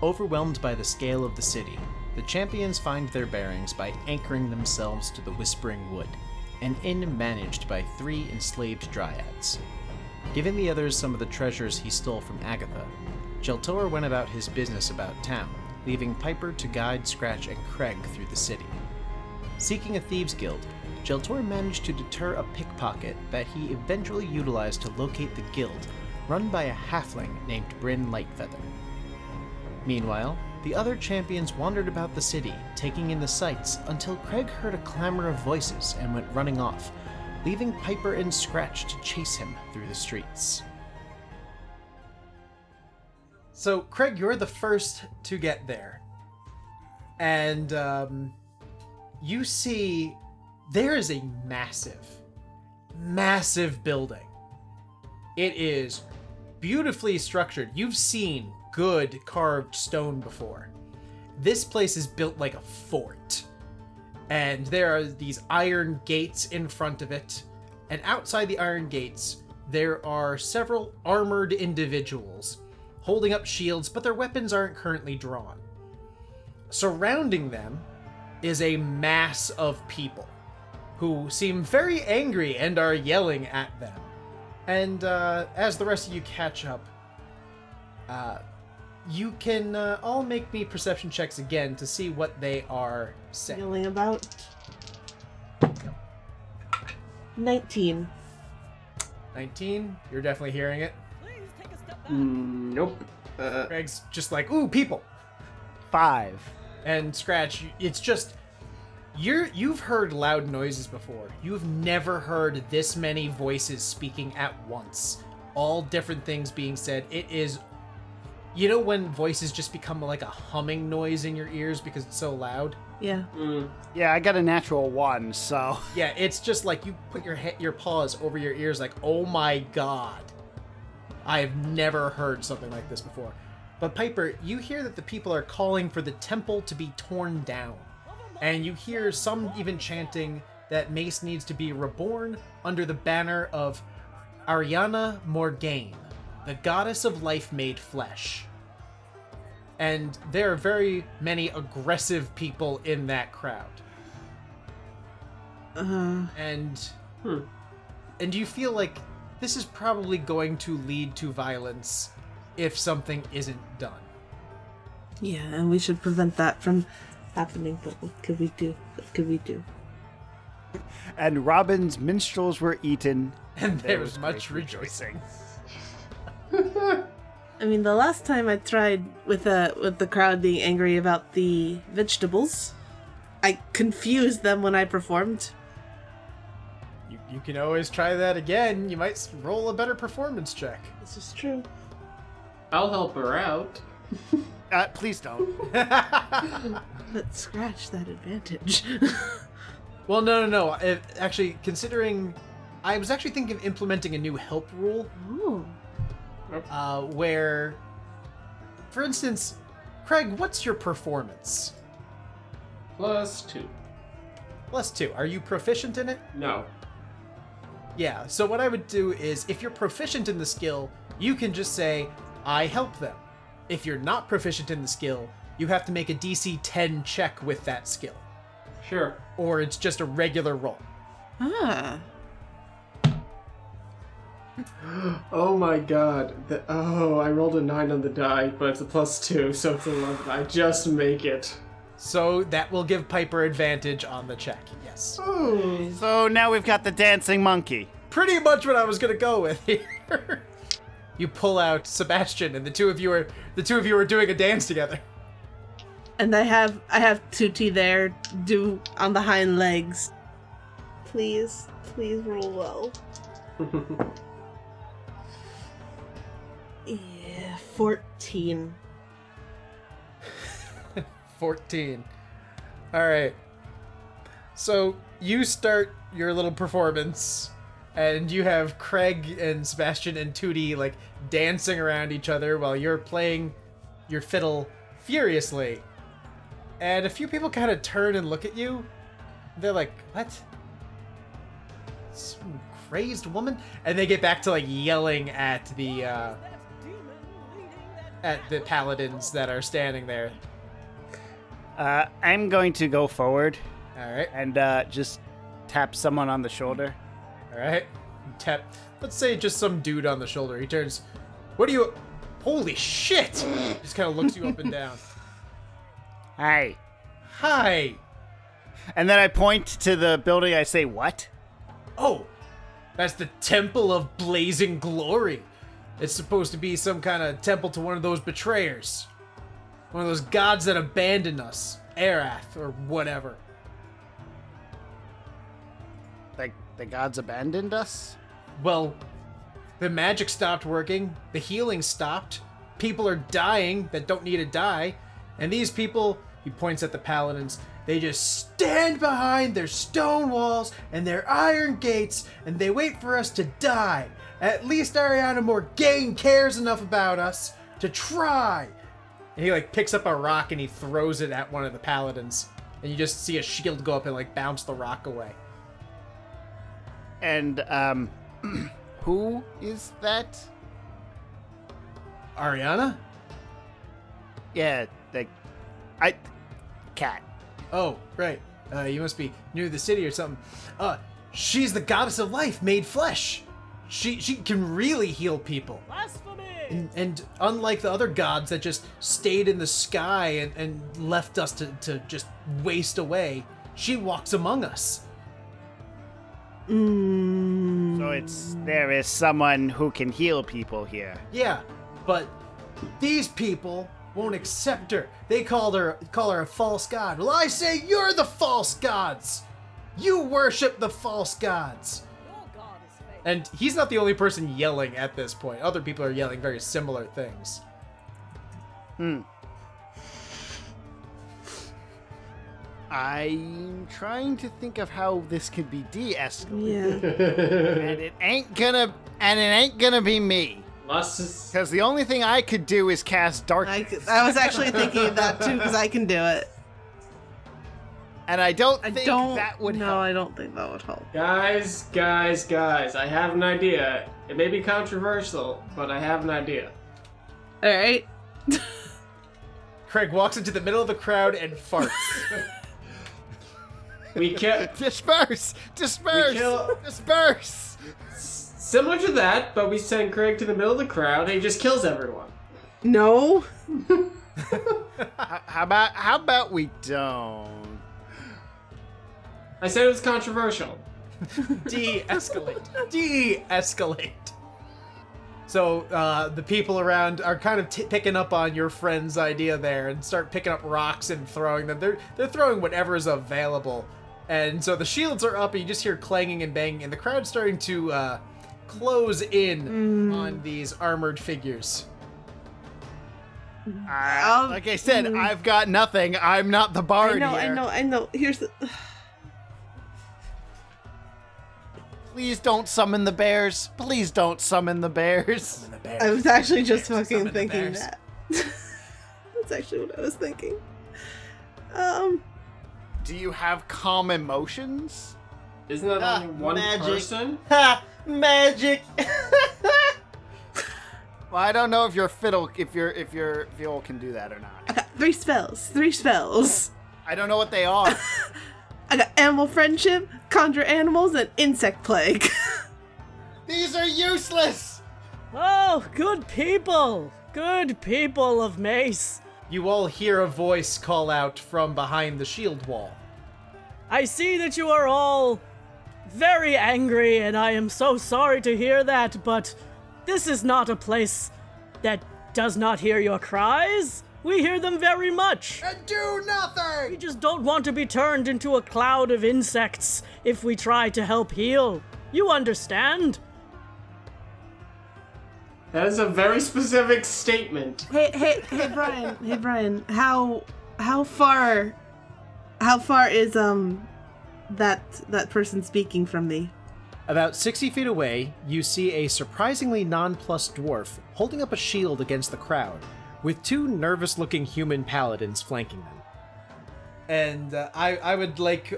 Overwhelmed by the scale of the city, the champions find their bearings by anchoring themselves to the Whispering Wood, an inn managed by 3 enslaved dryads. Giving the others some of the treasures he stole from Agatha, Jelltur went about his business about town, leaving Piper to guide Scratch and Kreg through the city. Seeking a thieves' guild, Jelltur managed to deter a pickpocket that he eventually utilized to locate the guild, run by a halfling named Bryn Lightfeather. Meanwhile, the other champions wandered about the city, taking in the sights, until Kreg heard a clamor of voices and went running off, leaving Piper and Scratch to chase him through the streets. So, Kreg, you're the first to get there. And, you see there is a massive building. It is beautifully structured. You've seen good carved stone before. This place is built like a fort. And there are these iron gates in front of it. And outside the iron gates, there are several armored individuals holding up shields, but their weapons aren't currently drawn. Surrounding them is a mass of people who seem very angry and are yelling at them. And as the rest of you catch up, you can all make me perception checks again to see what they are saying. Yelling about. 19. 19? You're definitely hearing it? Nope. Greg's just like, ooh, people! 5. And Scratch, it's just... You've heard loud noises before. You've never heard this many voices speaking at once. All different things being said. It is... You know when voices just become like a humming noise in your ears because it's so loud? Yeah. Yeah, I got a natural 1, so... Yeah, it's just like you put your paws over your ears like, oh my god. I have never heard something like this before. But Piper, you hear that the people are calling for the temple to be torn down. And you hear some even chanting that Mace needs to be reborn under the banner of Ariana Morgaine, the goddess of life made flesh. And there are very many aggressive people in that crowd. And you feel like this is probably going to lead to violence if something isn't done. Yeah, and we should prevent that from happening, but what could we do? What could we do? And Robin's minstrels were eaten. And there was much rejoicing. I mean, the last time I tried with the crowd being angry about the vegetables, I confused them when I performed. You can always try that again. You might roll a better performance check. This is true. I'll help her out. Please don't. But scratch that advantage. Well, no. Actually, considering... I was actually thinking of implementing a new help rule. Ooh. Where... For instance, Kreg, what's your performance? +2. +2. Are you proficient in it? No. Yeah, so what I would do is, if you're proficient in the skill, you can just say, I help them. If you're not proficient in the skill, you have to make a DC 10 check with that skill. Sure. Or it's just a regular roll. Ah. Oh my god. I rolled a 9 on the die, but it's a +2, so it's 11. I just make it. So that will give Piper advantage on the check, yes. Oh. So now we've got the dancing monkey. Pretty much what I was gonna go with here. You pull out Sebastian, and the two of you are doing a dance together. And I have Tutti there, do on the hind legs. Please roll well. Yeah, 14. 14. Alright. So, you start your little performance, and you have Kreg and Sebastian and Tootie, like, dancing around each other while you're playing your fiddle furiously. And a few people kind of turn and look at you. They're like, what? Some crazed woman? And they get back to, like, yelling at the at the paladins that are standing there. I'm going to go forward All right. and just tap someone on the shoulder. All right. Tap. Let's say just some dude on the shoulder. He turns. What are you? Holy shit! Just kind of looks you up and down. Hi. Hi. And then I point to the building. I say, what? Oh, that's the Temple of Blazing Glory. It's supposed to be some kind of temple to one of those betrayers. One of those gods that abandoned us. Arath, or whatever. Like, the gods abandoned us? Well, the magic stopped working. The healing stopped. People are dying that don't need to die. And these people, he points at the paladins, they just stand behind their stone walls and their iron gates, and they wait for us to die. At least Ariana Morgaine cares enough about us to try. And he picks up a rock and he throws it at one of the paladins. And you just see a shield go up and bounce the rock away. And, who is that? Ariana? Yeah, cat. Oh, right. You must be near the city or something. She's the goddess of life made flesh. She can really heal people. Blasphemy! And unlike the other gods that just stayed in the sky and left us to just waste away, she walks among us. So there is someone who can heal people here. Yeah, but these people won't accept her. They call her a false god. Well, I say you're the false gods. You worship the false gods. Your god is fake. And he's not the only person yelling at this point. Other people are yelling very similar things. I'm trying to think of how this could be de-escalated. Yeah. And it ain't gonna be me. Because the only thing I could do is cast darkness. I was actually thinking of that too, because I can do it. And I don't think that would help. No, I don't think that would help. Guys, I have an idea. It may be controversial, but I have an idea. Alright. Kreg walks into the middle of the crowd and farts. We kill... Disperse! Disperse! Similar to that, but we send Kreg to the middle of the crowd and he just kills everyone. No. How about we don't? I said it was controversial. De-escalate. De-escalate. So the people around are kind of picking up on your friend's idea there and start picking up rocks and throwing them. They're throwing whatever is available. And so the shields are up and you just hear clanging and banging and the crowd's starting to close in on these armored figures. Like I said, I've got nothing. I'm not the bard here. I know. Here's the... Please don't summon the bears. Please don't summon the bears. I was actually just fucking Summon the thinking bears. that. That's actually what I was thinking. Do you have calm emotions? Isn't that only one magic. person? Ha! Magic! Well, I don't know if your fiddle can do that or not. I got 3 spells. I don't know what they are. I got animal friendship, conjure animals, and insect plague. These are useless. Oh, good people! Good people of Mace. You all hear a voice call out from behind the shield wall. I see that you are all very angry, and I am so sorry to hear that, but this is not a place that does not hear your cries. We hear them very much. And do nothing! We just don't want to be turned into a cloud of insects if we try to help heal. You understand? That is a very specific statement. Hey, Bryan. Hey, Bryan. How far is that person speaking from thee? About 60 feet away, you see a surprisingly nonplussed dwarf holding up a shield against the crowd, with 2 nervous-looking human paladins flanking them. And I would like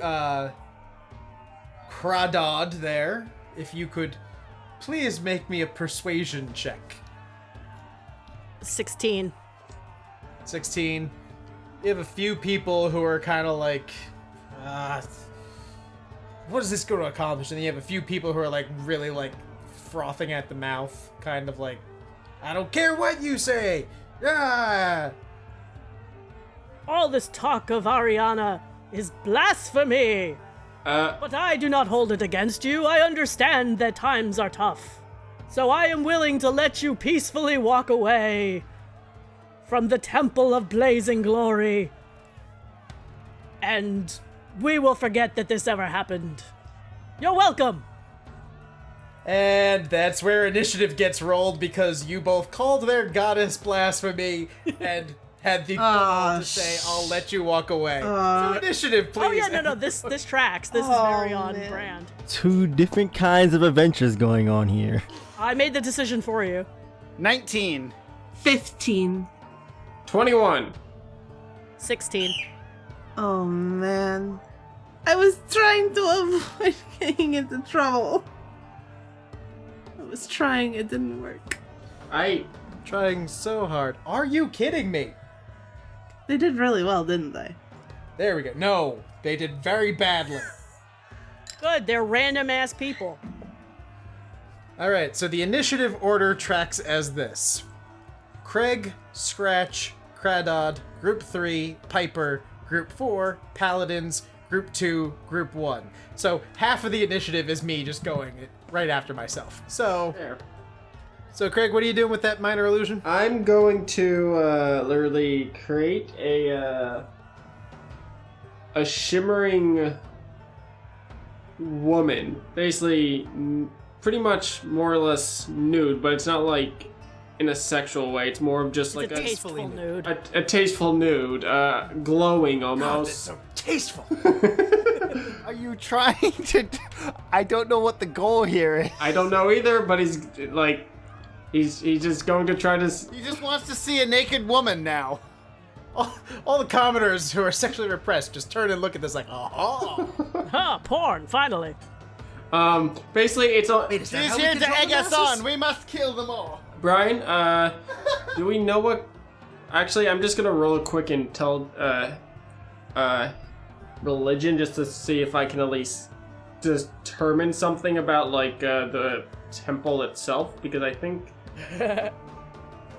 Kradod there, if you could please make me a persuasion check. 16. 16. You have a few people who are kind of like, what is this going to accomplish? And then you have a few people who are like really like frothing at the mouth, kind of like, I don't care what you say. Yeah. All this talk of Ariana is blasphemy. But I do not hold it against you. I understand that times are tough. So I am willing to let you peacefully walk away from the Temple of Blazing Glory. And we will forget that this ever happened. You're welcome. And that's where initiative gets rolled because you both called their goddess blasphemy and had the gall to say, I'll let you walk away. So initiative, please. Oh yeah, no, this tracks. This is very on brand. Two different kinds of adventures going on here. I made the decision for you. 19. 15. 21. 16. Oh man. I was trying to avoid getting into trouble. I was trying, it didn't work. Trying so hard. Are you kidding me? They did really well, didn't they? There we go. No, they did very badly. Good, they're random ass people. All right, so the initiative order tracks as this. Kreg, Scratch, Kradod, Group 3, Piper, Group 4, Paladins, Group 2, Group 1. So half of the initiative is me just going right after myself. So, There. So Kreg, what are you doing with that minor illusion? I'm going to literally create a shimmering woman, basically pretty much more or less nude, but it's not like in a sexual way. It's more of just like a tasteful nude. a tasteful nude, glowing almost. God, that's so tasteful. Are you trying to... I don't know what the goal here is. I don't know either, but he's like, he's just going to try to. He just wants to see a naked woman now. All the commoners who are sexually repressed just turn and look at this like, oh. Huh, porn, finally. Basically, it's all. He's here to egg us on. We must kill them all. Brian, do we know what? Actually, I'm just gonna roll a quick and tell religion just to see if I can at least determine something about like the temple itself, because I think. Go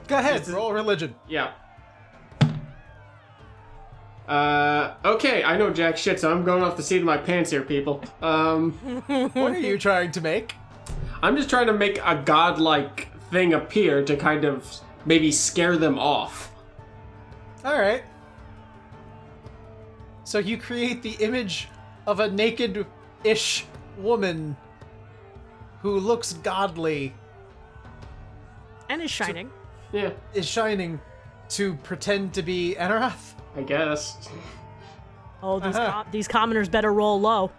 ahead, roll religion. Yeah. Okay, I know jack shit, so I'm going off the seat of my pants here, people. What are you trying to make? I'm just trying to make a godlike thing appear to kind of maybe scare them off. Alright. So you create the image of a naked-ish woman who looks godly. And is shining. Yeah, Is shining to pretend to be Enarath. I guess. Oh, these commoners better roll low.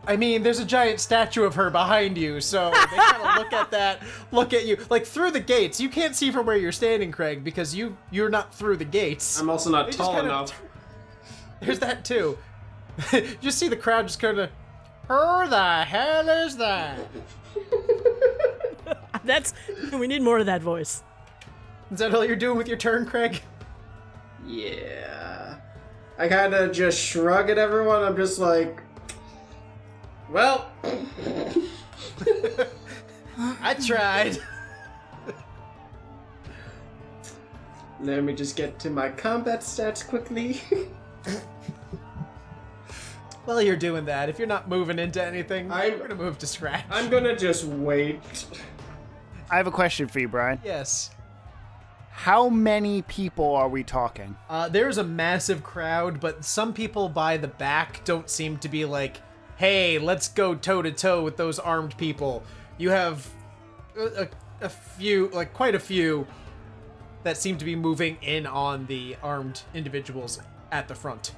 I mean, there's a giant statue of her behind you, so they kind of look at you. Like, through the gates. You can't see from where you're standing, Kreg, because you're not through the gates. I'm also not They just tall kinda- enough. There's that, too. You just see the crowd just kind of, who the hell is that? We need more of that voice. Is that all you're doing with your turn, Kreg? Yeah. I kind of just shrug at everyone. I'm just like, well, I tried. let me just get to my combat stats quickly. While you're doing that, if you're not moving into anything, I'm- we're gonna move to Scratch. I'm gonna just wait. I have a question for you, Brian. Yes. How many people are we talking? There's a massive crowd, but some people by the back don't seem to be like, hey, let's go toe-to-toe with those armed people. You have a few, like quite a few, that seem to be moving in on the armed individuals at the front.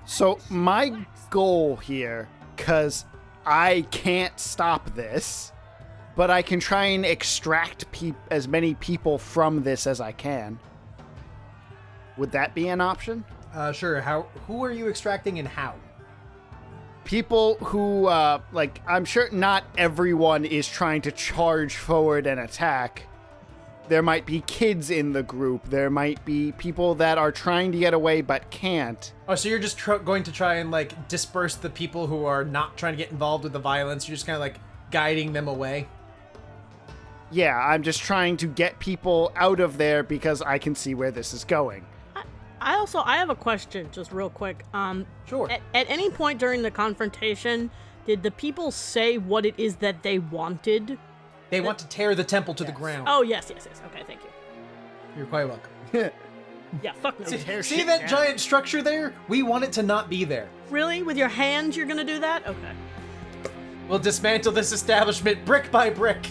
So my goal here, because I can't stop this, but I can try and extract as many people from this as I can. Would that be an option? Sure. Who are you extracting and how? People who, I'm sure not everyone is trying to charge forward and attack, there might be kids in the group. There might be people that are trying to get away but can't. Oh, so you're just going to try and, like, disperse the people who are not trying to get involved with the violence. You're just kind of, like, guiding them away? Yeah, I'm just trying to get people out of there because I can see where this is going. I have a question, just real quick. Sure. At any point during the confrontation, did the people say what it is that they wanted? They want to tear the temple to the ground. Oh, yes. Okay, thank you. You're quite welcome. Yeah, fuck no. See that giant structure there? We want it to not be there. Really? With your hands you're gonna do that? Okay. We'll dismantle this establishment brick by brick.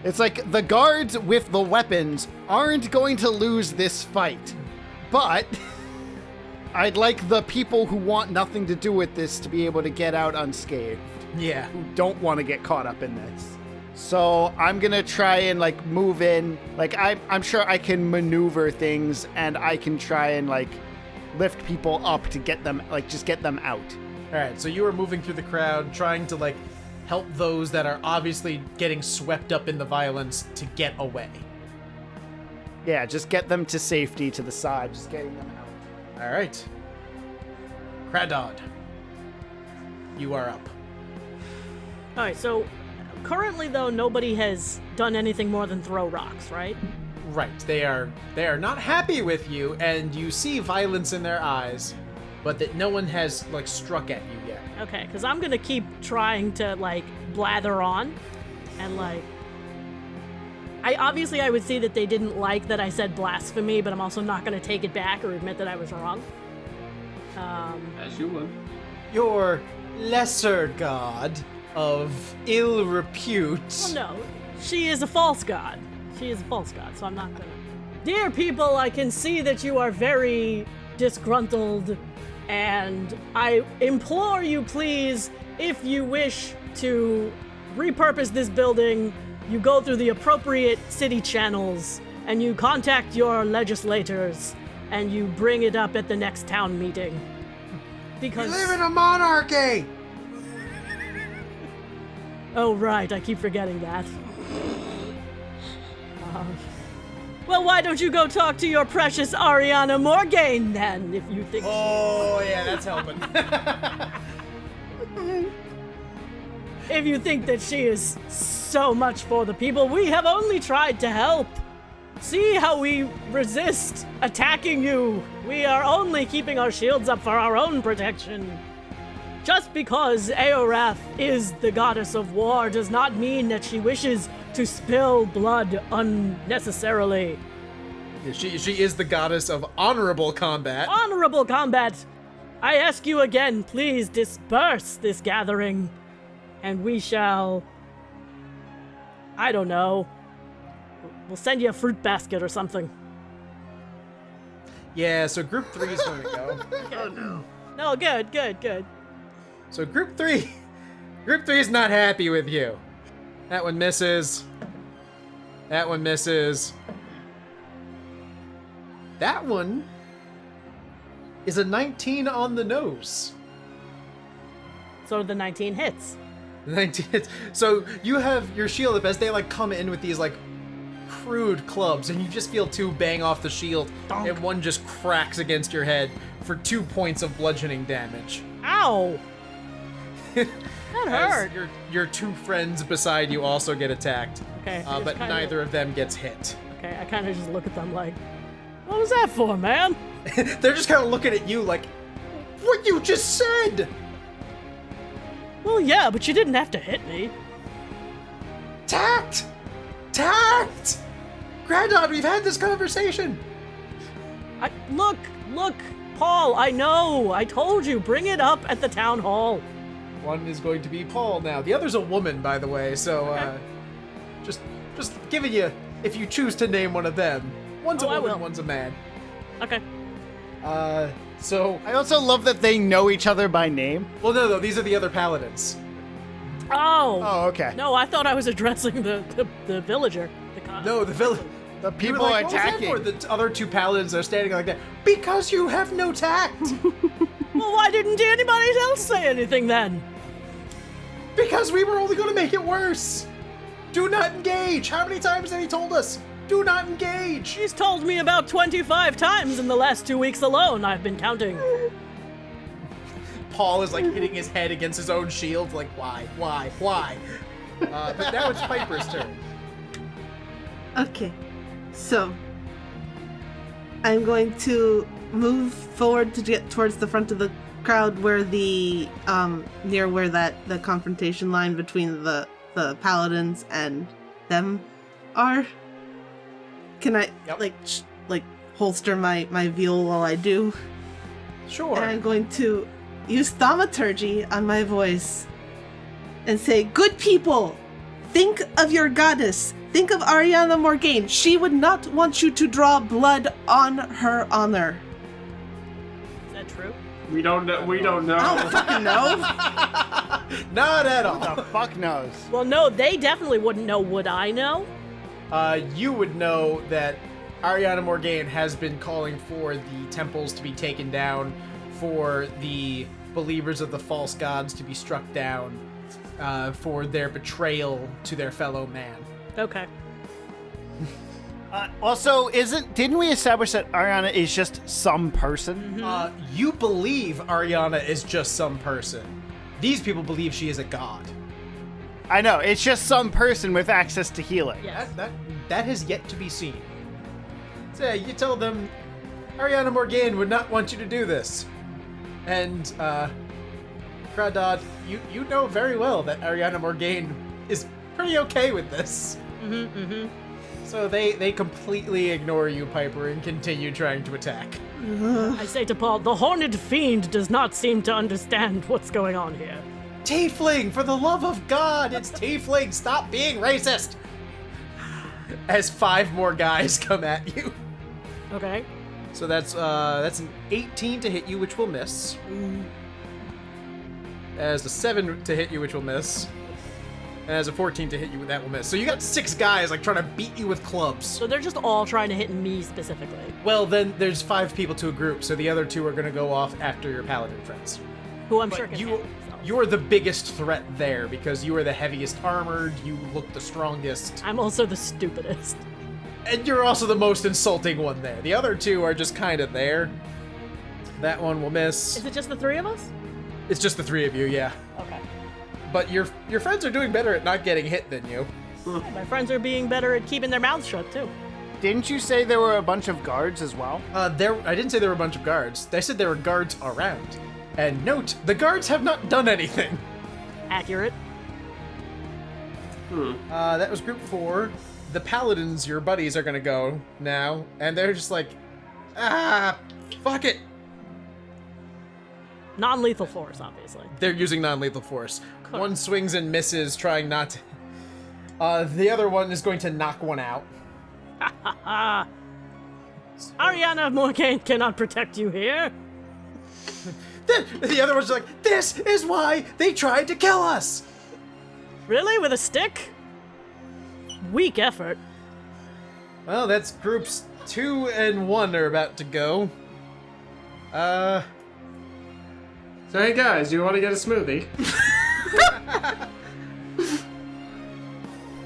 It's like the guards with the weapons aren't going to lose this fight. But I'd like the people who want nothing to do with this to be able to get out unscathed. Yeah. Who don't want to get caught up in this. So I'm going to try and like move in. Like I'm sure I can maneuver things and I can try and like lift people up to get them, like just get them out. All right, so you are moving through the crowd, trying to like help those that are obviously getting swept up in the violence to get away. Yeah, just get them to safety to the side, just getting them out. All right. Kradod, you are up. All right, so currently though nobody has done anything more than throw rocks, right? Right, they are not happy with you, and you see violence in their eyes, but that no one has like struck at you yet. Okay, because I'm gonna keep trying to like blather on, and like I would see that they didn't like that I said blasphemy, but I'm also not gonna take it back or admit that I was wrong. As you would. Your lesser god of ill repute. Well, no, she is a false god. She is a false god, so I'm not gonna. Dear people, I can see that you are very disgruntled, and I implore you, please, if you wish to repurpose this building, you go through the appropriate city channels, and you contact your legislators, and you bring it up at the next town meeting. Because We live in a monarchy! oh, right, I keep forgetting that. Well, why don't you go talk to your precious Ariana Morgaine, then, if you think Oh, yeah, that's helping. if you think that she is so much for the people. We have only tried to help. See how we resist attacking you. We are only keeping our shields up for our own protection. Just because Eorath is the goddess of war does not mean that she wishes to spill blood unnecessarily. She is the goddess of honorable combat. Honorable combat! I ask you again, please disperse this gathering, and we shall... I don't know. We'll send you a fruit basket or something. Yeah, so group 3 is going to go. Oh no. No, good. So group 3 is not happy with you. That one misses. That one misses. That one is a 19 on the nose. So the 19 hits. 19 hits. So you have your shield up as they like come in with these like crude clubs, and you just feel 2 bang off the shield, Donk. and one just cracks against your head for 2 points of bludgeoning damage. Ow! That hurt. As your 2 friends beside you also get attacked. Okay. But neither of them gets hit. Okay, I kind of just look at them like, what was that for, man? They're just kind of looking at you like, what you just said! Well, yeah, but you didn't have to hit me. Tact! Tact! Kradod, we've had this conversation! Look, Paul, I know. I told you, bring it up at the town hall. One is going to be Paul now. The other's a woman, by the way, so, Okay. just giving you, if you choose to name one of them. One's Oh, a I woman, will. one's a man. Okay. So, I also love that they know each other by name. well, no, these are the other paladins. Oh. Oh, okay. No, I thought I was addressing the villager. No, the villain. The You were people like, "What was that attacking. for?" The other 2 paladins are standing like that. Because you have no tact! Well, why didn't anybody else say anything then? Because we were only going to make it worse! Do not engage! How many times have he told us? Do not engage! He's told me about 25 times in the last 2 weeks alone. I've been counting. Paul is like hitting his head against his own shield, like, why? But now it's Piper's turn. Okay, so I'm going to move forward to get towards the front of the crowd where the near where the confrontation line between the paladins and them are. Can I like holster my viol while I do? Sure. And I'm going to use thaumaturgy on my voice and say, "Good people, think of your goddess. Think of Ariana Morgaine. She would not want you to draw blood on her honor." Is that true? We don't know. We don't know. I don't fucking know. Not at all. Who the fuck knows? Well, no, they definitely wouldn't know. Would I know? You would know that Ariana Morgaine has been calling for the temples to be taken down, for the believers of the false gods to be struck down, for their betrayal to their fellow man. Okay. Also, didn't we establish that Ariana is just some person? You believe Ariana is just some person. These people believe she is a god. I know, it's just some person with access to healing. Yes. That has yet to be seen. So yeah, you tell them Ariana Morgaine would not want you to do this. And Kradod, you know very well that Ariana Morgaine is pretty okay with this. So they completely ignore you, Piper, and continue trying to attack. I say to Paul, the horned fiend does not seem to understand what's going on here. Tiefling, for the love of God, it's Tiefling, stop being racist! As 5 more guys come at you. Okay. So that's an 18 to hit you, which will miss. As a 7 to hit you, which will miss. And as a 14 to hit you, that will miss. So you got 6 guys like trying to beat you with clubs. So they're just all trying to hit me specifically. Well, then there's 5 people to a group, so the other 2 are going to go off after your paladin friends. Who I'm sure But can handle themselves. you're the biggest threat there because you are the heaviest armored, you look the strongest, I'm also the stupidest. and you're also the most insulting one there. The other 2 are just kind of there. That one will miss. Is it just the 3 of us? It's just the 3 of you, yeah. Okay. But your friends are doing better at not getting hit than you. My friends are being better at keeping their mouths shut, too. Didn't you say there were a bunch of guards as well? I didn't say there were a bunch of guards. I said there were guards around. And note, the guards have not done anything. Accurate. That was group 4. The paladins, your buddies, are gonna go now, and they're just like, fuck it. Non-lethal force, obviously. They're using non-lethal force. Cool. One swings and misses, trying not to. The other one is going to knock one out. Ariana Morgaine cannot protect you here. The other one's like, this is why they tried to kill us. Really? With a stick? Weak effort. Well, that's groups 2 and 1 are about to go. So hey guys, you want to get a smoothie?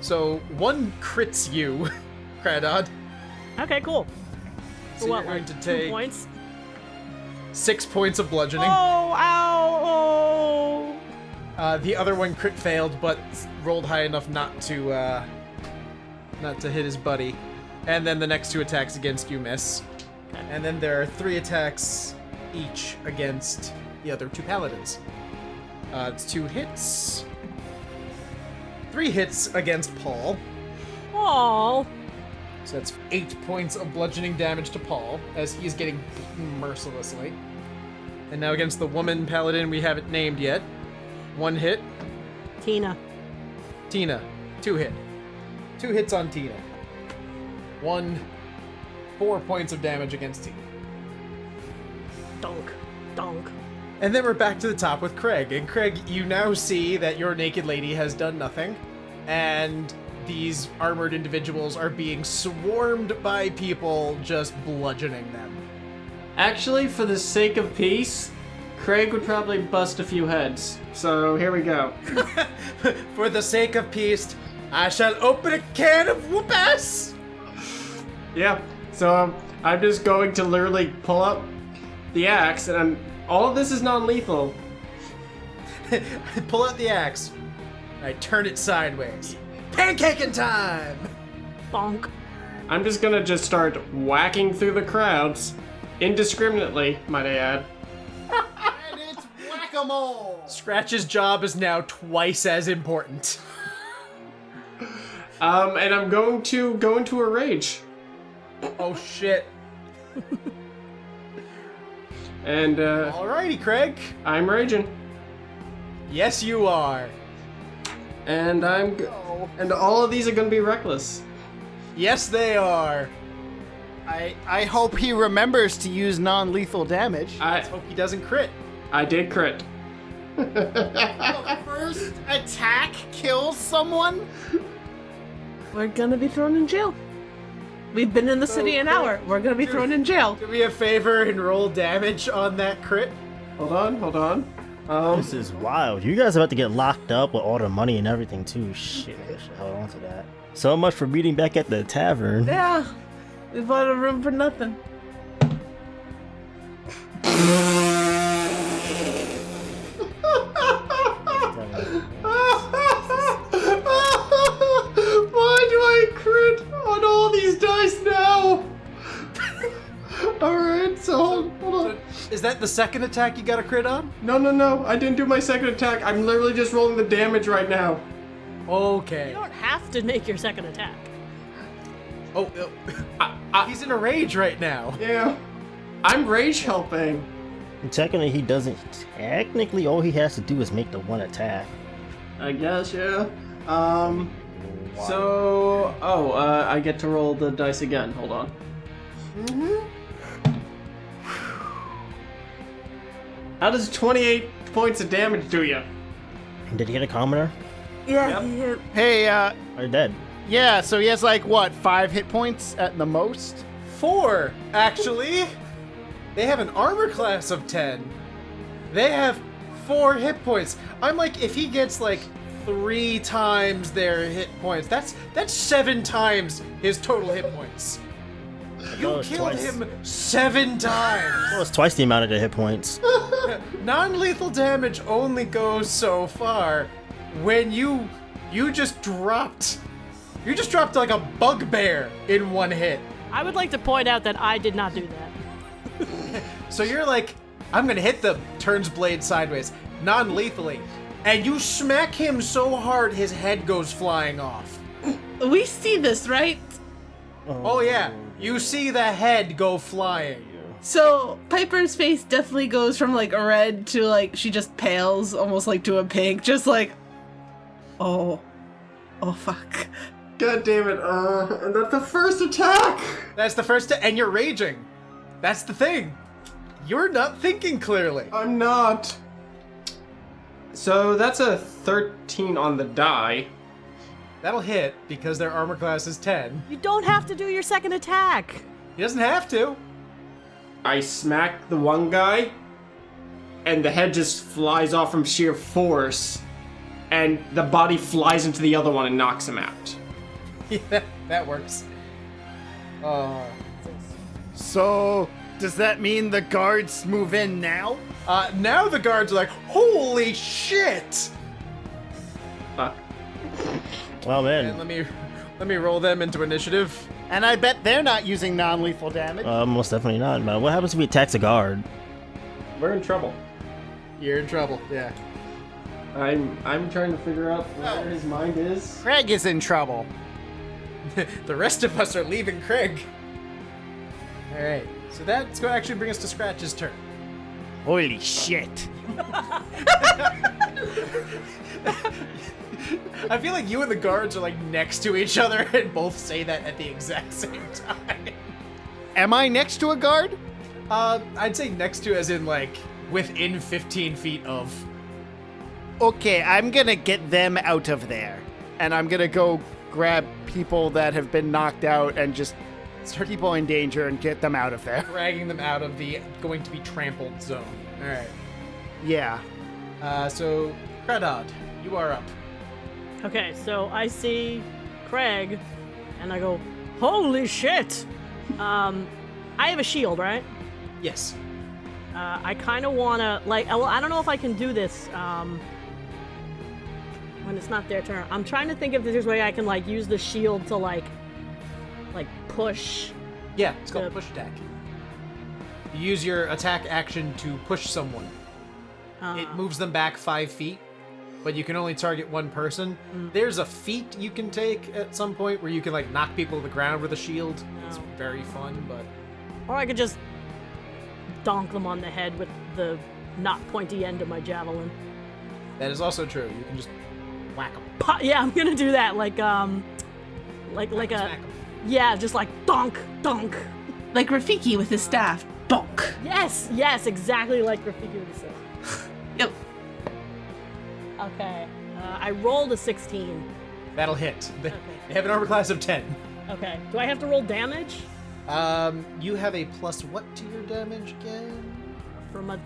So 1 crits you, Kradod. Okay, cool. So For what, you're going like to 2 take points? 6 points of bludgeoning. Oh, ow, oh. The other one crit failed, but rolled high enough not to hit his buddy. And then the next 2 attacks against you miss. Okay. And then there are 3 attacks each against the other 2 paladins. It's 2 hits. 3 hits against Paul. Paul. So that's 8 points of bludgeoning damage to Paul, as he is getting beaten mercilessly. And now against the woman paladin we haven't named yet. 1 hit. Tina. Tina. 2 hit. 2 hits on Tina. 4 points of damage against Tina. Donk. Donk. And then we're back to the top with Kreg. And Kreg, you now see that your naked lady has done nothing. And these armored individuals are being swarmed by people just bludgeoning them. Actually, for the sake of peace, Kreg would probably bust a few heads. So here we go. For the sake of peace, I shall open a can of whoop ass. Yeah. So I'm just going to literally pull up the axe, and all of this is non-lethal. I pull out the axe. I turn it sideways. Pancaking time! Bonk. I'm just gonna start whacking through the crowds indiscriminately, might I add. And it's whack-a-mole. Scratch's job is now twice as important. And I'm going to go into a rage. Oh shit. And Alrighty, Kreg. I'm raging. Yes, you are. And and all of these are gonna be reckless. Yes, they are. I hope he remembers to use non-lethal damage. Let's hope he doesn't crit. I did crit. The first attack kills someone? We're gonna be thrown in jail. We've been in the city an hour. We're gonna be thrown in jail. Do me a favor and roll damage on that crit. Hold on. This is wild. You guys are about to get locked up with all the money and everything too. Shit, I should hold on to that. So much for meeting back at the tavern. Yeah. We bought a room for nothing. Why do I crit on all these dice now? Alright, so hold on. Is that the second attack you got a crit on? No, I didn't do my second attack. I'm literally just rolling the damage right now. Okay. You don't have to make your second attack. Oh, he's in a rage right now. Yeah. I'm rage helping. And technically, he doesn't. Technically, all he has to do is make the one attack. I guess, yeah. So, I get to roll the dice again. Hold on. How does 28 points of damage do you? Did he hit a commoner? Yeah, Yep. Hey, Are you dead? yeah, so he has like, what, 5 hit points at the most? 4, actually. They have an armor class of 10. They have 4 hit points. I'm like, if he gets like 3 times their hit points, that's 7 times his total hit points. You Oh, it's killed twice. him 7 times. Well, it's twice the amount of the hit points. Non-lethal damage only goes so far. When you just dropped like a bugbear in one hit. I would like to point out that I did not do that. So you're like, I'm gonna hit the turns blade sideways, non-lethally, and you smack him so hard his head goes flying off. we see this, right? Oh yeah, you see the head go flying. So Piper's face definitely goes from like a red to like she just pales almost like to a pink, just like, oh fuck. God damn it, and that's the first attack! That's the first, and you're raging. That's the thing. You're not thinking clearly. I'm not. So that's a 13 on the die. That'll hit because their armor class is 10. You don't have to do your second attack. He doesn't have to. I smack the one guy, and the head just flies off from sheer force, and the body flies into the other one and knocks him out. Yeah, that works. So, does that mean the guards move in now? Now the guards are like, holy shit! Fuck. Well, And man, let me roll them into initiative. And I bet they're not using non-lethal damage. most definitely not. Man, what happens if he attacks a guard? We're in trouble. You're in trouble. Yeah. I'm trying to figure out where his mind is. Kreg is in trouble. The rest of us are leaving Kreg. All right. So that's going to actually bring us to Scratch's turn. Holy shit. I feel like you and the guards are like next to each other and both say that at the exact same time. Am I next to a guard? I'd say next to as in like within 15 feet of. Okay, I'm gonna get them out of there. And I'm gonna go grab people that have been knocked out and just start people in danger and get them out of there. Dragging them out of the going to be trampled zone. All right. Yeah. So Kradod, you are up. Okay, so I see Kreg, and I go, holy shit! I have a shield, right? Yes. I kind of want to, like, well, I don't know if I can do this when it's not their turn. I'm trying to think if there's a way I can, like, use the shield to, like push. Yeah, it's called push attack. You use your attack action to push someone. It moves them back 5 feet, but you can only target one person. There's a feat you can take at some point where you can, like, knock people to the ground with a shield. It's very fun, but... Or I could just donk them on the head with the not pointy end of my javelin. That is also true. You can just whack them. Yeah, I'm gonna do that, like a... Smack 'em. Yeah, just like donk, donk. Like Rafiki with his staff. Bonk. Yes, exactly like Rafiki would say. Yep. Okay, I rolled a 16. That'll hit. They have an armor class of 10. Okay, do I have to roll damage? You have a plus what to your damage again?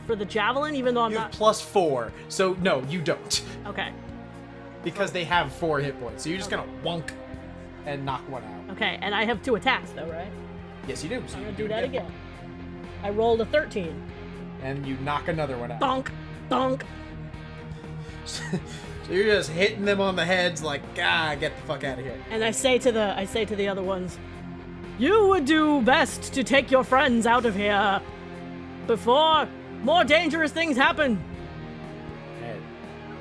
For the javelin, even though I'm You not... have plus 4, so no, you don't. Okay, Because they have 4 hit points, so you're just gonna wonk and knock one out. okay, and I have 2 attacks though, right? Yes, you do. So I'm you gonna do do that it again. I rolled a 13. And you knock another one out. Donk, donk. So you're just hitting them on the heads like, get the fuck out of here. And I say to the other ones, you would do best to take your friends out of here before more dangerous things happen. And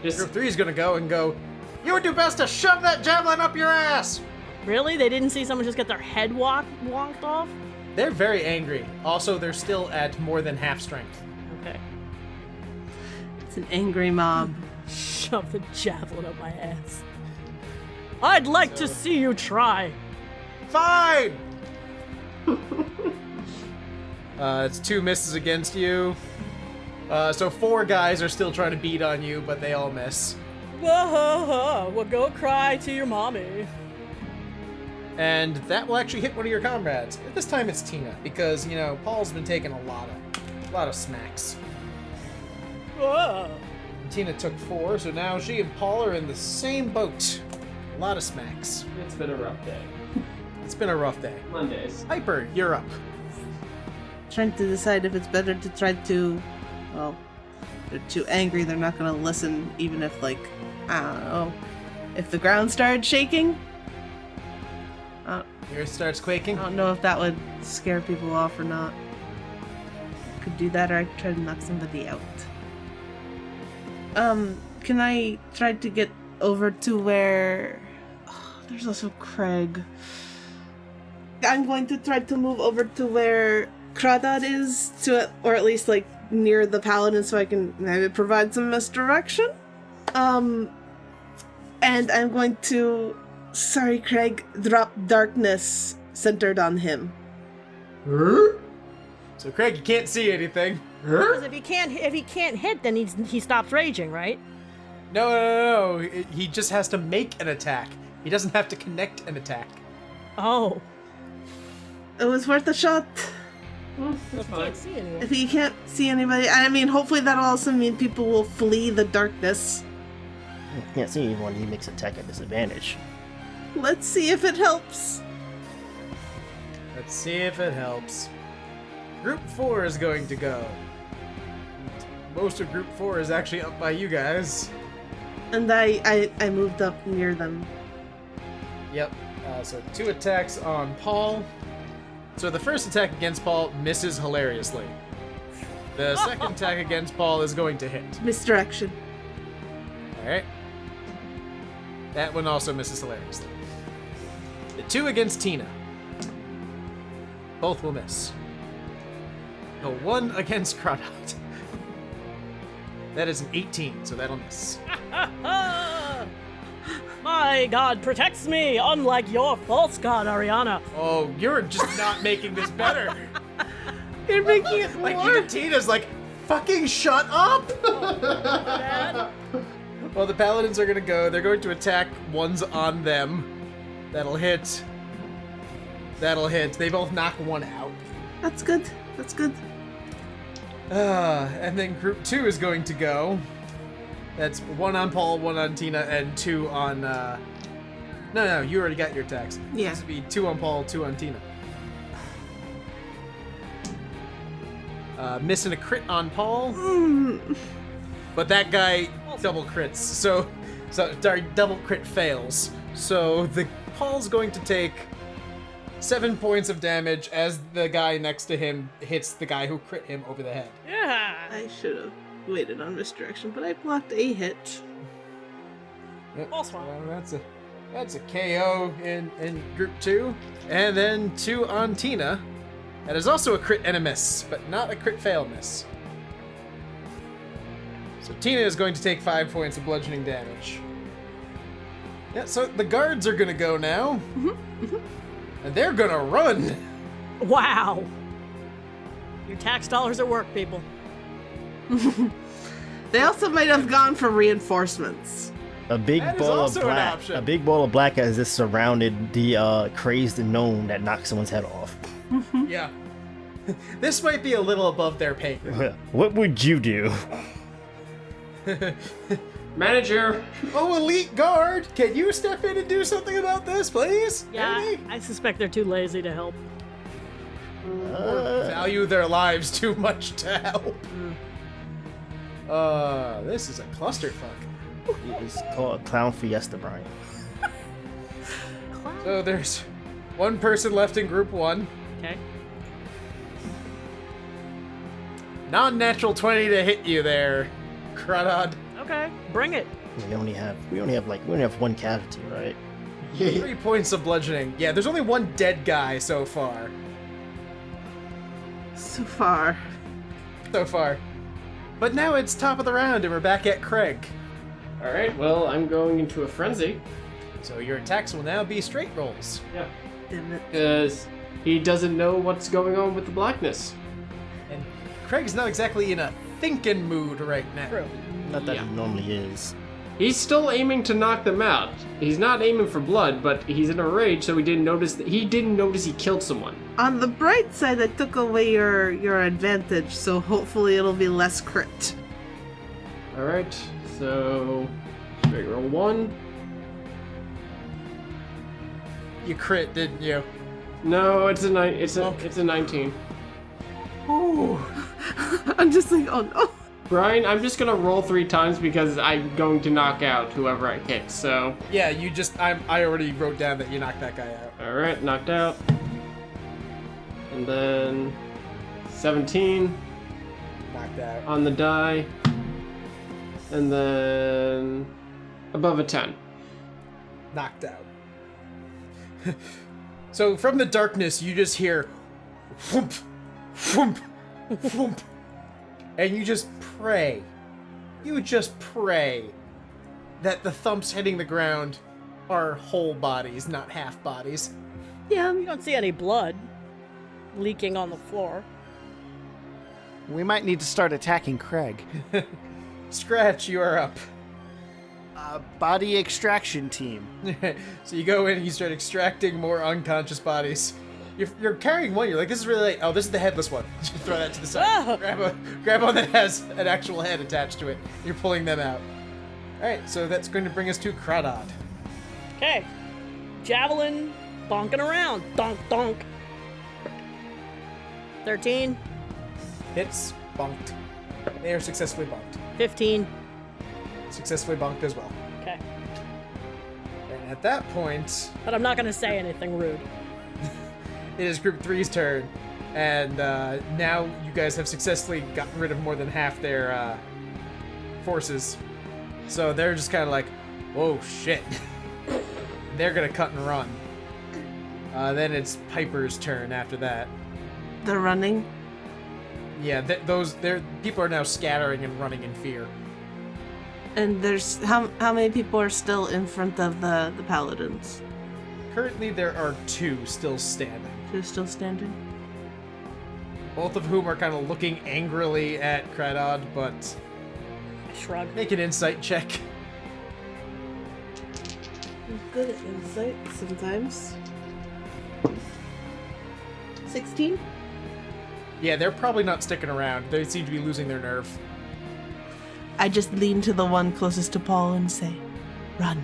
Just Group 3 is gonna go, you would do best to shove that javelin up your ass! Really? They didn't see someone just get their head wonked off? They're very angry. Also, they're still at more than half strength. Okay. It's an angry mob. Shove the javelin up my ass. I'd like to see you try. Fine! It's 2 misses against you. So 4 guys are still trying to beat on you, but they all miss. Well, go cry to your mommy. And that will actually hit one of your comrades. This time it's Tina, because, Paul's been taking a lot of smacks. Whoa. Tina took 4, so now she and Paul are in the same boat. A lot of smacks. it's been a rough day. It's been a rough day. Mondays. Hyper, you're up. Trying to decide if it's better to try to, well, they're too angry, they're not gonna listen, even if, like, I don't know, if the ground started shaking. The earth starts quaking. I don't know if that would scare people off or not. Could do that, or I could try to knock somebody out. Can I try to get over to where... Oh, there's also Kreg. I'm going to try to move over to where Kradod is, or at least, like, near the paladin, so I can maybe provide some misdirection. And I'm going to... Sorry, Kreg, drop darkness centered on him. So Kreg, you can't see anything. Because if he can't hit, then he stops raging, right? No. He just has to make an attack. He doesn't have to connect an attack. Oh. It was worth a shot. That's I fine. can't see anyone. If he can't see anybody, I mean, hopefully that'll also mean people will flee the darkness. You can't see anyone, he makes attack at disadvantage. Let's see if it helps. Let's see if it helps. Group 4 is going to go. Most of Group 4 is actually up by you guys. And I moved up near them. Yep. So 2 attacks on Paul. So the first attack against Paul misses hilariously. The second attack against Paul is going to hit. Misdirection. Alright. That one also misses hilariously. The 2 against Tina. Both will miss. The 1 against Kradod. That is an 18, so that'll miss. My god protects me, unlike your false god, Ariana. Oh, you're just not making this better. You're making it Like, more. even Tina's like, fucking shut up! Dad? Well, the paladins are gonna go. They're going to attack. One's on them. That'll hit. That'll hit. They both knock one out. That's good. That's good. And then group 2 is going to go. That's 1 on Paul, 1 on Tina, and 2 on. No, you already got your attacks. Yeah. This would be 2 on Paul, 2 on Tina. Missing a crit on Paul, but that guy double crits. So sorry, double crit fails. So the Paul's going to take 7 points of damage as the guy next to him hits the guy who crit him over the head. Yeah. I should have waited on misdirection, but I blocked a hit. Yep. All's fine. That's a KO in group 2, and then 2 on Tina. That is also a crit and a miss, but not a crit fail miss. So Tina is going to take 5 points of bludgeoning damage. Yeah, so the guards are gonna go now. And they're gonna run. Wow. Your tax dollars at work, people. They also might have gone for reinforcements. A big That is ball of also an black. option. A big ball of black has just surrounded the crazed gnome that knocked someone's head off. Yeah. This might be a little above their pay grade. What would you do? Manager. Oh, elite guard! Can you step in and do something about this, please? Yeah, Maybe? I suspect they're too lazy to help. Value their lives too much to help. This is a clusterfuck. It's called Clown Fiesta, Brian. So there's one person left in group 1. Okay. Non-natural 20 to hit you there, Kradod. Okay, bring it. We only have 1 casualty, right? 3 points of bludgeoning. Yeah, there's only 1 dead guy so far. So far. But now it's top of the round and we're back at Kreg. Alright, well, I'm going into a frenzy. So your attacks will now be straight rolls. Yeah. Damn it. Because he doesn't know what's going on with the blackness. And Craig's not exactly in a thinking mood right now. True. Not that Yeah. he normally is. He's still aiming to knock them out. He's not aiming for blood, but he's in a rage, so he didn't notice he killed someone. On the bright side, I took away your advantage, so hopefully it'll be less crit. Alright, so straight roll 1. You crit, didn't you? No, it's a 19. Ooh. I'm just like, oh no. Brian, I'm just gonna roll 3 times because I'm going to knock out whoever I hit, so. Yeah, I already wrote down that you knocked that guy out. Alright, knocked out. And then 17 Knocked out. on the die. And then above a 10. Knocked out. So from the darkness, you just hear whoomp, whoomp, whoomp. And you just pray. You just pray that the thumps hitting the ground are whole bodies, not half bodies. Yeah, You don't see any blood leaking on the floor. We might need to start attacking Kreg. Scratch, you are up. Body extraction team. So you go in and you start extracting more unconscious bodies. You're carrying one. You're like, this is really late. Oh, this is the headless one. Just throw that to the side. Ah! Grab one that has an actual head attached to it. You're pulling them out. All right, so that's going to bring us to Kradod. Okay. Javelin bonking around. Donk, donk. 13, Hits, bunked. They are successfully bunked. 15. Successfully bunked as well. Okay. And at that point, But I'm not going to say anything rude. it is Group 3's turn. And now you guys have successfully gotten rid of more than half their forces. So they're just kind of like, whoa, shit. They're going to cut and run. Then it's Piper's turn after that. they're running. Yeah, people are now scattering and running in fear. And there's how many people are still in front of the paladins? Currently, there are 2 still standing. Who's still standing? Both of whom are kind of looking angrily at Kradod, but I shrug. make an insight check. I'm good at insight sometimes. 16? Yeah, they're probably not sticking around. They seem to be losing their nerve. I just lean to the one closest to Paul and say, run.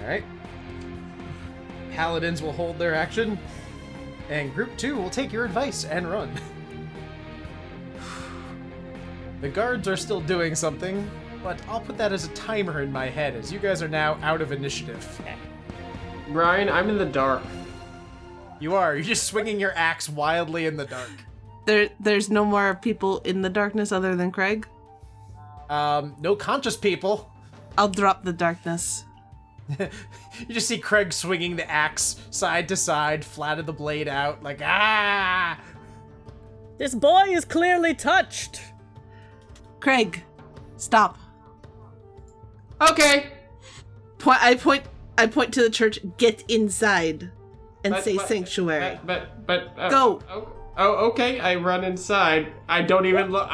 Alright. Paladins will hold their action, and Group 2 will take your advice and run. The guards are still doing something, but I'll put that as a timer in my head, as you guys are now out of initiative. Brian, I'm in the dark. You are. You're just swinging your axe wildly in the dark. There's no more people in the darkness other than Kreg? No conscious people. I'll drop the darkness. You just see Kreg swinging the axe side to side, flatted the blade out, like, ah! This boy is clearly touched. Kreg, stop. Okay. I point to the church, get inside, and say sanctuary. But Go. Okay, I run inside. I don't even look,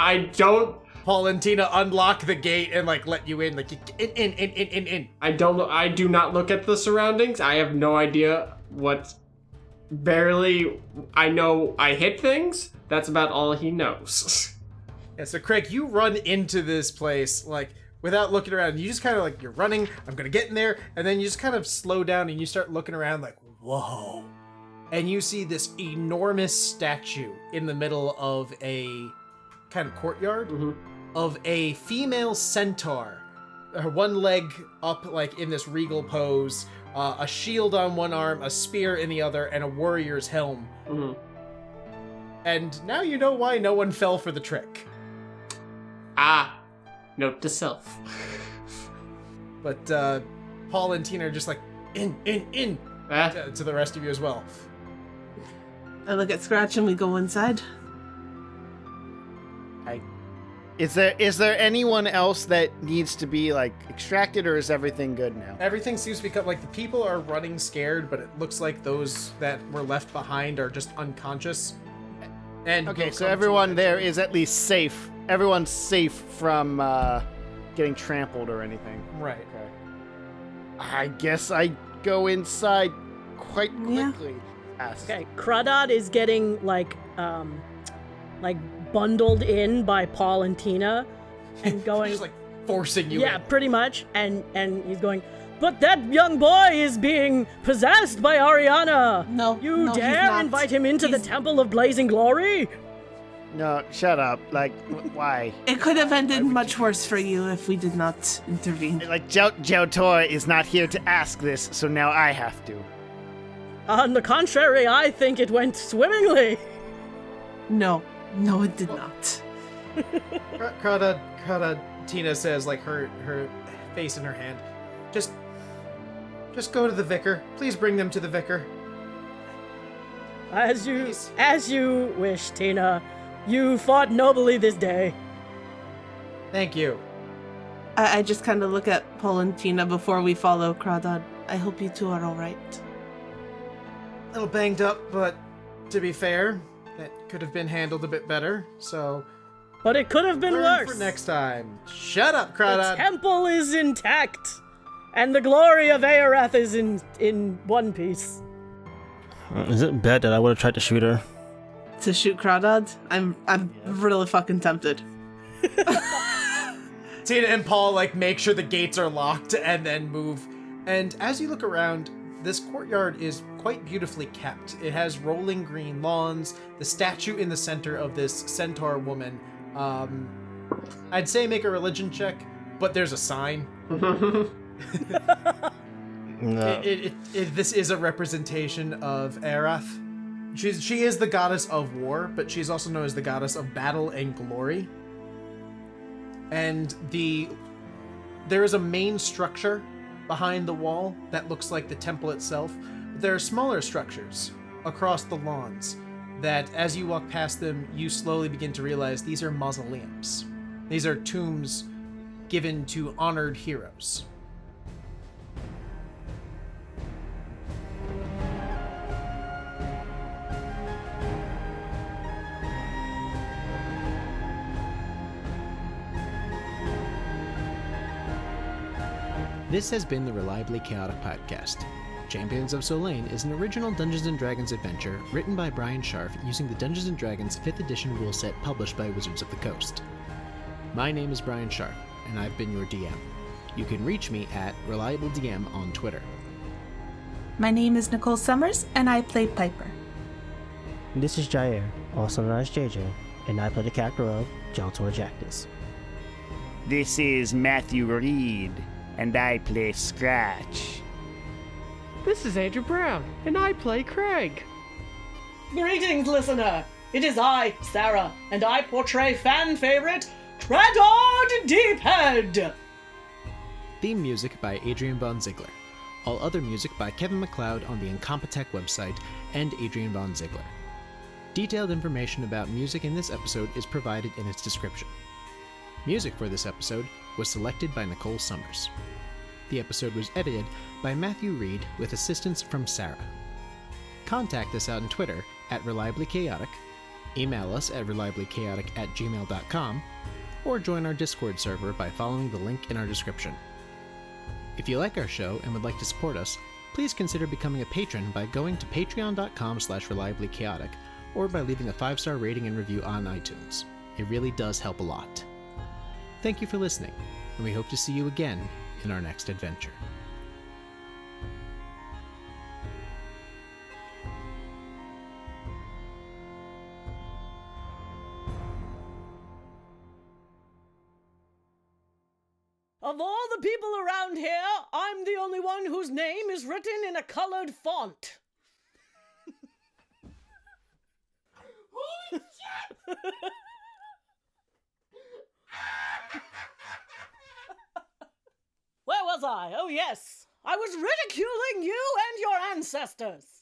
Paul and Tina unlock the gate and, like, let you in, like, in. I do not look at the surroundings. I have no idea what's I know I hit things. That's about all he knows. Yeah, so Kreg, you run into this place, like, without looking around. You just kind of, like, you're running, I'm gonna get in there, and then you just kind of slow down and you start looking around like, whoa. And you see this enormous statue in the middle of a kind of courtyard of a female centaur. Her one leg up, like, in this regal pose, a shield on one arm, a spear in the other, and a warrior's helm. And now you know why no one fell for the trick. Note to self. But Paul and Tina are just like, in, to the rest of you as well. I look at Scratch and we go inside. Is there anyone else that needs to be, like, extracted, or is everything good now? Everything seems to become, like, the people are running scared, but it looks like those that were left behind are just unconscious. And Okay, so everyone there is at least safe. Everyone's safe from getting trampled or anything. Right. Okay. I guess I go inside quite quickly. Okay, Kradod is getting, like bundled in by Paul and Tina and going just, like, forcing you in. pretty much, and he's going, but that young boy is being possessed by Ariana. No, You he's dare not. invite him into the Temple of Blazing Glory? No, shut up. Like, why? It could have ended much worse for you if we did not intervene. Like, Jelltur is not here to ask this, so now I have to. On the contrary, I think it went swimmingly. No, it did not. Kradod, Tina says, like, her face in her hand. Just go to the vicar. Please bring them to the vicar. As you wish, Tina. You fought nobly this day. Thank you. I just kind of look at Paul and Tina before we follow Kradod. I hope you two are all right. A little banged up, but to be fair, that could have been handled a bit better, so... But it could have been learn worse. for next time. Shut up, The Kradod. temple is intact, and the glory of Aereth is in one piece. Is it bad that I would have tried to shoot her? To shoot Kradod? I'm really fucking tempted. Tina and Paul, like, make sure the gates are locked and then move. And as you look around, this courtyard is quite beautifully kept. It has rolling green lawns, the statue in the center of this centaur woman. I'd say make a religion check, but there's a sign. No. This is a representation of Aerith. She is the goddess of war, but she's also known as the goddess of battle and glory. And there is a main structure behind the wall that looks like the temple itself. But there are smaller structures across the lawns that, as you walk past them, you slowly begin to realize these are mausoleums. These are tombs given to honored heroes. This has been the Reliably Chaotic podcast. Champions of Solane is an original Dungeons & Dragons adventure written by Bryan Scharf using the Dungeons & Dragons 5th edition rule set published by Wizards of the Coast. My name is Bryan Scharf, and I've been your DM. You can reach me at ReliableDM on Twitter. My name is Nicole Summers, and I play Piper. This is Jair, also known as JJ, and I play the character of Jelltur Jactus. This is Matthew Reed, and I play Scratch. This is Andrew Brown, and I play Kreg. Greetings, listener! It is I, Sara, and I portray fan favorite Kradod Deephead! Theme music by Adrian von Ziegler. All other music by Kevin MacLeod on the Incompetech website and Adrian von Ziegler. Detailed information about music in this episode is provided in its description. Music for this episode was selected by Nicole Summers. The episode was edited by Matthew Reed with assistance from Sara. Contact us out on Twitter at Reliably Chaotic, email us at reliablychaotic@gmail.com, or join our Discord server by following the link in our description. If you like our show and would like to support us, please consider becoming a patron by going to patreon.com/reliablychaotic or by leaving a 5-star rating and review on iTunes. It really does help a lot. Thank you for listening, and we hope to see you again in our next adventure. Of all the people around here, I'm the only one whose name is written in a colored font. Holy shit! Where was I? Oh yes, I was ridiculing you and your ancestors.